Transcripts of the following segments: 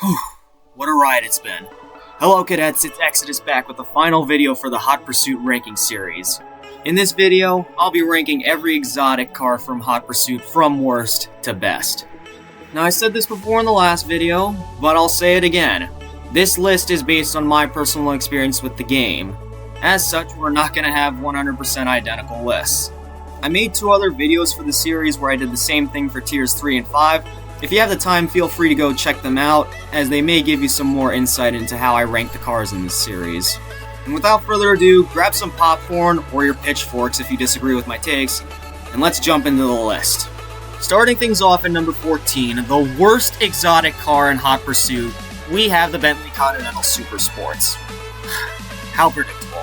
Whew, what a ride it's been. Hello cadets, it's Exodus back with the final video for the Hot Pursuit ranking series. In this video, I'll be ranking every exotic car from Hot Pursuit from worst to best. Now I said this before in the last video, but I'll say it again. This list is based on my personal experience with the game. As such, we're not going to have 100% identical lists. I made 2 other videos for the series where I did the same thing for tiers 3 and 5. If you have the time, feel free to go check them out, as they may give you some more insight into how I rank the cars in this series. And without further ado, grab some popcorn or your pitchforks if you disagree with my takes, and let's jump into the list. Starting things off at number 14, the worst exotic car in Hot Pursuit, we have the Bentley Continental Super Sports. How predictable.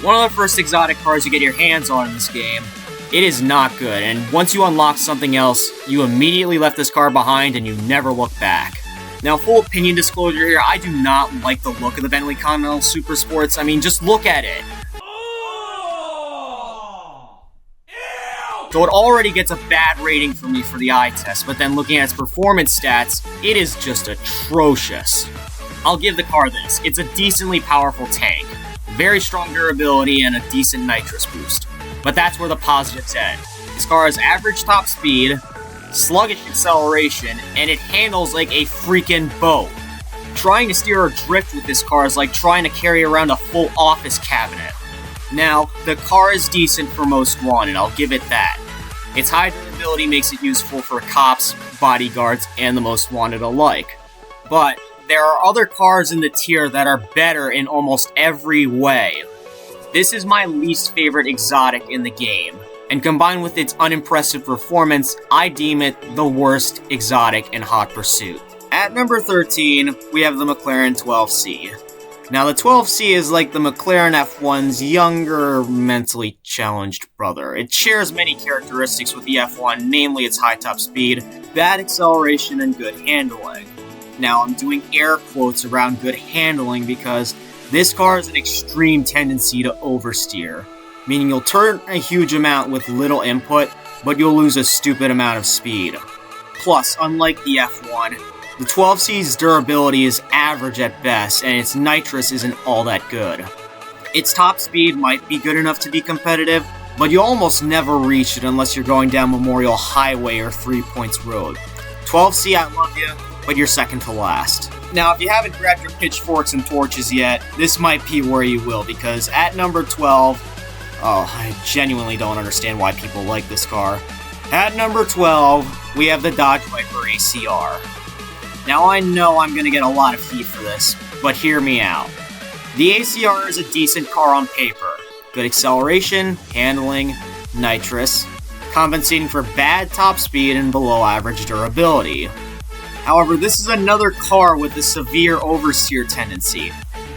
One of the first exotic cars you get your hands on in this game. It is not good, and once you unlock something else, you immediately left this car behind and you never look back. Now, full opinion disclosure here, I do not like the look of the Bentley Continental Super Sports. I mean, just look at it. So it already gets a bad rating from me for the eye test, but then looking at its performance stats, it is just atrocious. I'll give the car this. It's a decently powerful tank, very strong durability, and a decent nitrous boost. But that's where the positives end. This car has average top speed, sluggish acceleration, and it handles like a freaking boat. Trying to steer or drift with this car is like trying to carry around a full office cabinet. Now, the car is decent for most wanted, I'll give it that. Its high durability makes it useful for cops, bodyguards, and the most wanted alike. But there are other cars in the tier that are better in almost every way. This is my least favorite exotic in the game, and combined with its unimpressive performance, I deem it the worst exotic in Hot Pursuit. At number 13, we have the McLaren 12C. Now the 12C is like the McLaren F1's younger, mentally challenged brother. It shares many characteristics with the F1, namely its high top speed, bad acceleration, and good handling. Now I'm doing air quotes around good handling because this car has an extreme tendency to oversteer, meaning you'll turn a huge amount with little input, but you'll lose a stupid amount of speed. Plus, unlike the F1, the 12C's durability is average at best, and its nitrous isn't all that good. Its top speed might be good enough to be competitive, but you almost never reach it unless you're going down Memorial Highway or 3 Points Road. 12C, I love you, but you're second to last. Now, if you haven't grabbed your pitchforks and torches yet, this might be where you will, because at number 12, I genuinely don't understand why people like this car. At number 12, we have the Dodge Viper ACR. Now, I know I'm going to get a lot of heat for this, but hear me out. The ACR is a decent car on paper. Good acceleration, handling, nitrous, compensating for bad top speed and below average durability. However, this is another car with a severe oversteer tendency.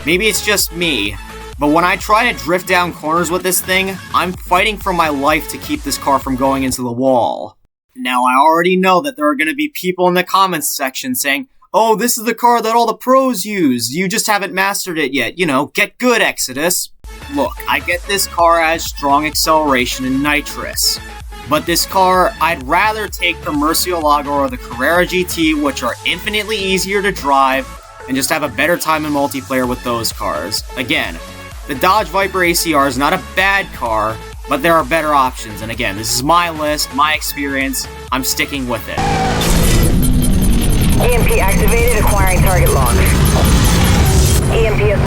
Maybe it's just me, but when I try to drift down corners with this thing, I'm fighting for my life to keep this car from going into the wall. Now, I already know that there are going to be people in the comments section saying, "Oh, this is the car that all the pros use, you just haven't mastered it yet, get good, Exodus." Look, I get this car has strong acceleration and nitrous. But this car, I'd rather take the Murcielago or the Carrera GT, which are infinitely easier to drive, and just have a better time in multiplayer with those cars. Again, the Dodge Viper ACR is not a bad car, but there are better options, and again, this is my list, my experience, I'm sticking with it. EMP activated, acquiring target lock. EMP...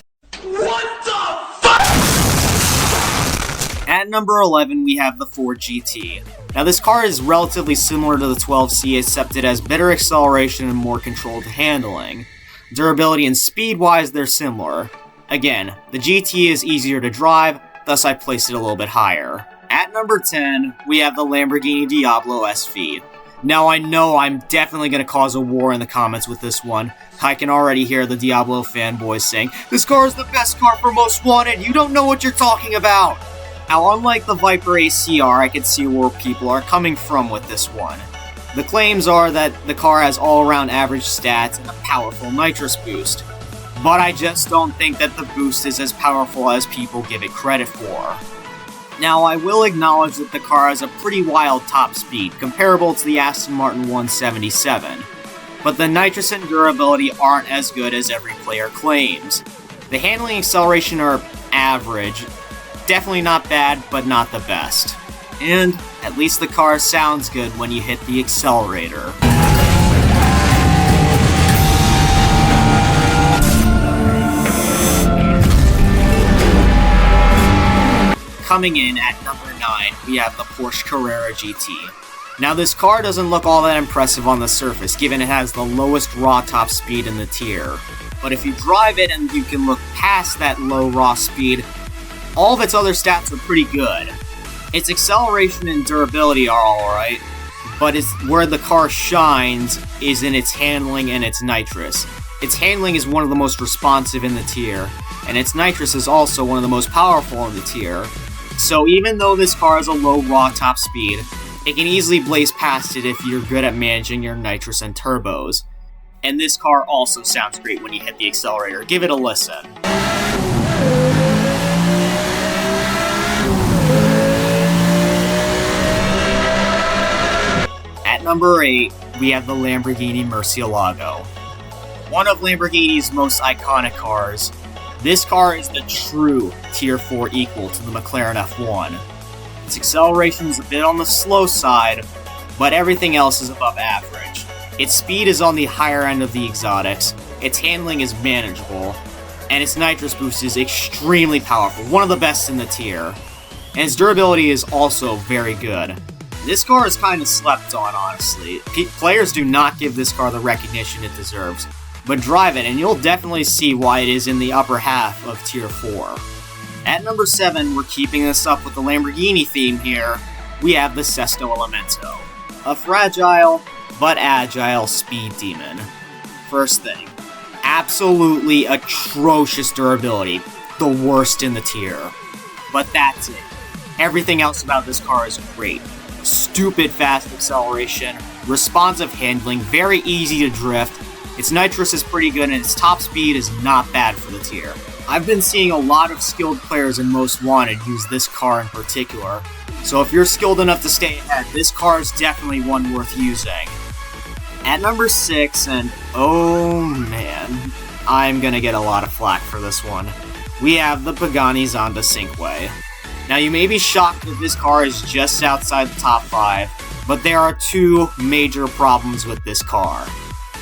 At number 11, we have the Ford GT. Now this car is relatively similar to the 12C, except it has better acceleration and more controlled handling. Durability and speed-wise, they're similar. Again, the GT is easier to drive, thus I placed it a little bit higher. At number 10, we have the Lamborghini Diablo SV. Now I know I'm definitely going to cause a war in the comments with this one. I can already hear the Diablo fanboys saying, "This car is the best car for most wanted, you don't know what you're talking about!" Now, unlike the Viper ACR, I can see where people are coming from with this one. The claims are that the car has all-around average stats and a powerful nitrous boost. But I just don't think that the boost is as powerful as people give it credit for. Now, I will acknowledge that the car has a pretty wild top speed, comparable to the Aston Martin 177. but the nitrous and durability aren't as good as every player claims. The handling and acceleration are average, definitely not bad, but not the best. And at least the car sounds good when you hit the accelerator. Coming in at number 9, we have the Porsche Carrera GT. Now this car doesn't look all that impressive on the surface, given it has the lowest raw top speed in the tier. But if you drive it and you can look past that low raw speed, all of its other stats are pretty good. Its acceleration and durability are alright, but where the car shines is in its handling and its nitrous. Its handling is one of the most responsive in the tier, and its nitrous is also one of the most powerful in the tier. So even though this car has a low raw top speed, it can easily blaze past it if you're good at managing your nitrous and turbos. And this car also sounds great when you hit the accelerator. Give it a listen. At number 8, we have the Lamborghini Murcielago. One of Lamborghini's most iconic cars. This car is the true Tier 4 equal to the McLaren F1. Its acceleration is a bit on the slow side, but everything else is above average. Its speed is on the higher end of the exotics, its handling is manageable, and its nitrous boost is extremely powerful, one of the best in the tier. And its durability is also very good. This car is kind of slept on, honestly. Players do not give this car the recognition it deserves. But drive it, and you'll definitely see why it is in the upper half of Tier 4. At number 7, we're keeping this up with the Lamborghini theme here, we have the Sesto Elemento. A fragile, but agile speed demon. First thing, absolutely atrocious durability, the worst in the tier. But that's it. Everything else about this car is great. Stupid fast acceleration, responsive handling, very easy to drift. Its nitrous is pretty good, and its top speed is not bad for the tier. I've been seeing a lot of skilled players in Most Wanted use this car in particular, so if you're skilled enough to stay ahead, this car is definitely one worth using. At number 6, and oh man, I'm gonna get a lot of flack for this one, we have the Pagani Zonda Cinque. Now you may be shocked that this car is just outside the top 5, but there are 2 major problems with this car.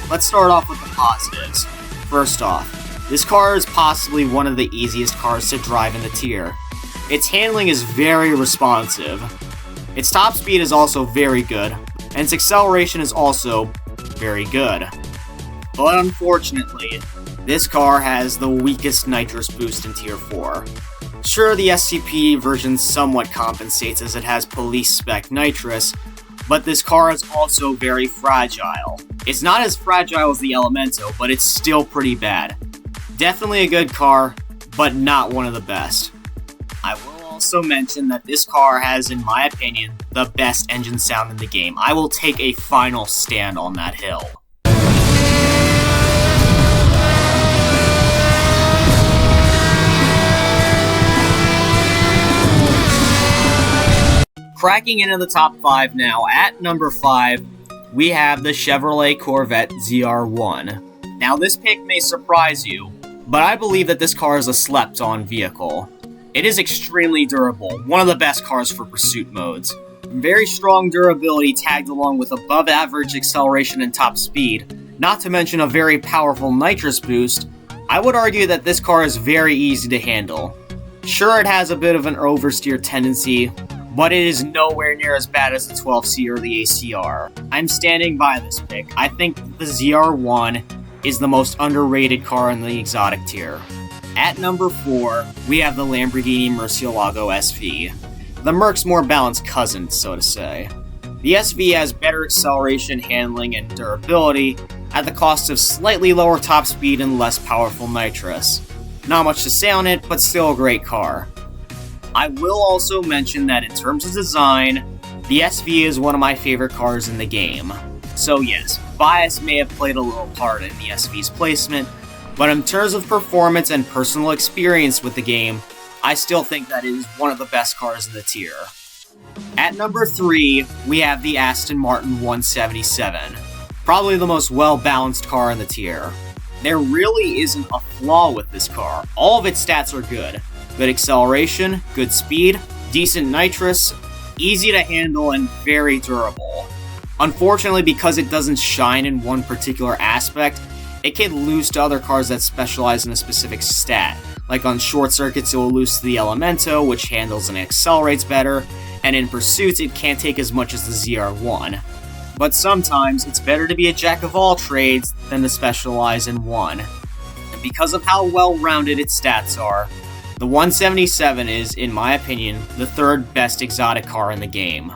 Let's start off with the positives. First off, this car is possibly one of the easiest cars to drive in the tier. Its handling is very responsive. Its top speed is also very good, and its acceleration is also very good. But unfortunately, this car has the weakest nitrous boost in Tier 4. Sure, the SCP version somewhat compensates as it has police spec nitrous, but this car is also very fragile. It's not as fragile as the Elemento, but it's still pretty bad. Definitely a good car, but not one of the best. I will also mention that this car has, in my opinion, the best engine sound in the game. I will take a final stand on that hill. Cracking into the top 5 now, at number 5, we have the Chevrolet Corvette ZR1. Now this pick may surprise you, but I believe that this car is a slept-on vehicle. It is extremely durable, one of the best cars for pursuit modes. Very strong durability tagged along with above average acceleration and top speed, not to mention a very powerful nitrous boost. I would argue that this car is very easy to handle. Sure, it has a bit of an oversteer tendency, but it is nowhere near as bad as the 12C or the ACR. I'm standing by this pick. I think the ZR1 is the most underrated car in the exotic tier. At number 4, we have the Lamborghini Murcielago SV. The Merc's more balanced cousin, so to say. The SV has better acceleration, handling, and durability at the cost of slightly lower top speed and less powerful nitrous. Not much to say on it, but still a great car. I will also mention that in terms of design, the SV is one of my favorite cars in the game. So yes, bias may have played a little part in the SV's placement, but in terms of performance and personal experience with the game, I still think that it is one of the best cars in the tier. At number 3, we have the Aston Martin 177. Probably the most well-balanced car in the tier. There really isn't a flaw with this car. All of its stats are good. Good acceleration, good speed, decent nitrous, easy to handle, and very durable. Unfortunately, because it doesn't shine in one particular aspect, it can lose to other cars that specialize in a specific stat. Like on short circuits, it will lose to the Elemento, which handles and accelerates better, and in pursuits, it can't take as much as the ZR1. But sometimes, it's better to be a jack of all trades than to specialize in one. And because of how well-rounded its stats are, the 177 is, in my opinion, the third best exotic car in the game.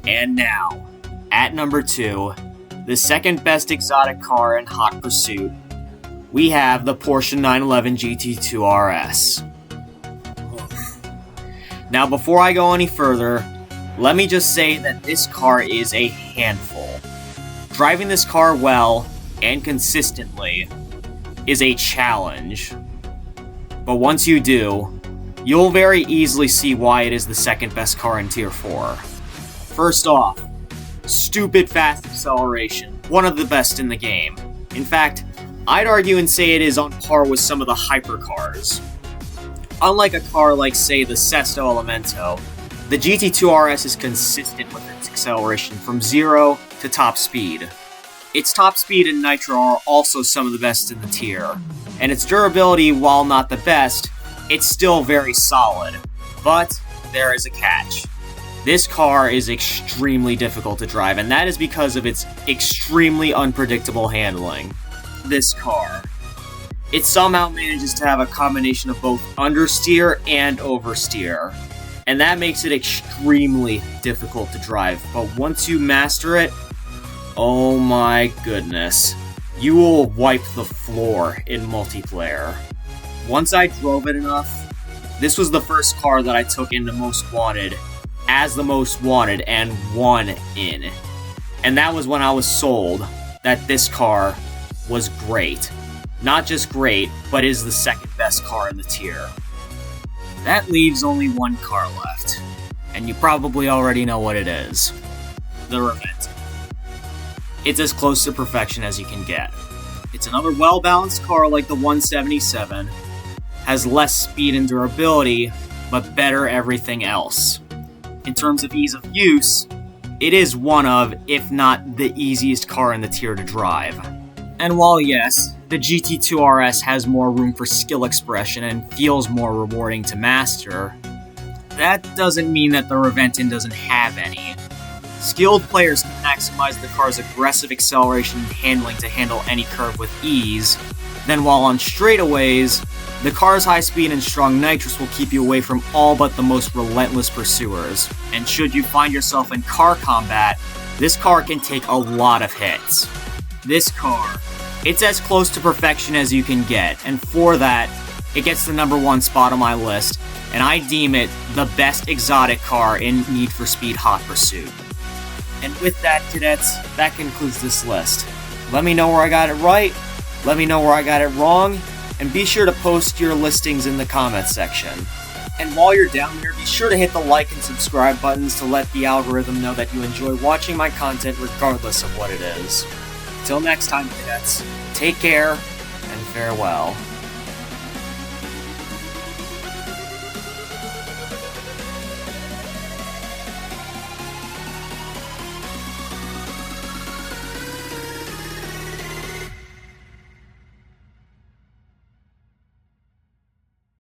And now, at number 2, the second best exotic car in Hot Pursuit, we have the Porsche 911 GT2 RS. Now, before I go any further, let me just say that this car is a handful. Driving this car well and consistently is a challenge. But once you do, you'll very easily see why it is the second best car in Tier 4. First off, stupid fast acceleration, one of the best in the game. In fact, I'd argue and say it is on par with some of the hypercars. Unlike a car like, say, the Sesto Elemento, the GT2 RS is consistent with its acceleration from 0 to top speed. Its top speed and nitro are also some of the best in the tier, and its durability, while not the best, it's still very solid. But there is a catch. This car is extremely difficult to drive, and that is because of its extremely unpredictable handling. This car. It somehow manages to have a combination of both understeer and oversteer, and that makes it extremely difficult to drive, but once you master it, oh my goodness, you will wipe the floor in multiplayer. Once I drove it enough, this was the first car that I took into Most Wanted as the Most Wanted and won in. And that was when I was sold that this car was great. Not just great, but is the second best car in the tier. That leaves only one car left, and you probably already know what it is. The Reupload. It's as close to perfection as you can get. It's another well-balanced car like the 177, has less speed and durability, but better everything else. In terms of ease of use, it is one of, if not the easiest car in the tier to drive. And while yes, the GT2 RS has more room for skill expression and feels more rewarding to master, that doesn't mean that the Reupload doesn't have any. Skilled players can maximize the car's aggressive acceleration and handling to handle any curve with ease, then while on straightaways, the car's high speed and strong nitrous will keep you away from all but the most relentless pursuers. And should you find yourself in car combat, this car can take a lot of hits. This car, it's as close to perfection as you can get, and for that, it gets the number 1 spot on my list, and I deem it the best exotic car in Need for Speed Hot Pursuit. And with that, cadets, that concludes this list. Let me know where I got it right, let me know where I got it wrong, and be sure to post your listings in the comments section. And while you're down there, be sure to hit the like and subscribe buttons to let the algorithm know that you enjoy watching my content regardless of what it is. Till next time, cadets, take care, and farewell.